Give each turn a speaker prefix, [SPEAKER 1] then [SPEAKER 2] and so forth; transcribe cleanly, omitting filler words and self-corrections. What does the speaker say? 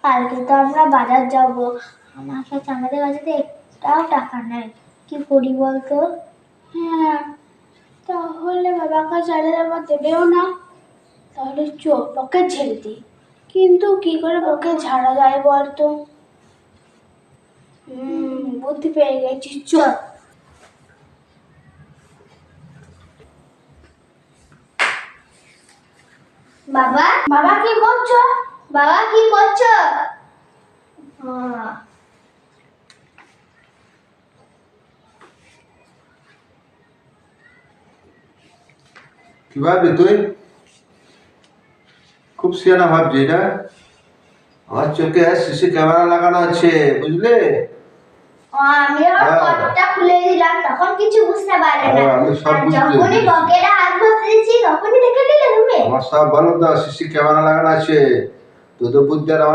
[SPEAKER 1] কালকে তো আমরা বাজার যাব, আমার কাছে আমাদের কাছে তো একটাও টাকা নাই, কি করি বলতো?
[SPEAKER 2] হ্যাঁ, তাহলে বাবাকে চাইলে আবার দেবেও না, তাহলে বকে ঝেড়ে দিই। কিন্তু কি করে বকে ঝাড়া যায় বলতো? বুদ্ধি পেয়ে গেছি, চল।
[SPEAKER 1] বাবা,
[SPEAKER 2] বাবা কি করছো?
[SPEAKER 1] বাবা কি করছো?
[SPEAKER 3] কি ভাববি তুই? খুব সিয়ানা ভাবছি না? আমার চোখে সিসি ক্যামেরা লাগানো আছে, বুঝলে?
[SPEAKER 1] আমি আবার পথটা খুলে দিলাম, তখন কিছু বুঝতে পারলে না।
[SPEAKER 3] আমি সব বুঝতে
[SPEAKER 1] যখনই
[SPEAKER 3] পেরেছি।
[SPEAKER 1] বকেরা হাত বসিয়েছি তখনই দেখে নিলে তুমি।
[SPEAKER 3] আমার সব ভালো তো সিসি ক্যামেরা লাগানো আছে, তোদের বুদ্ধি আর আমার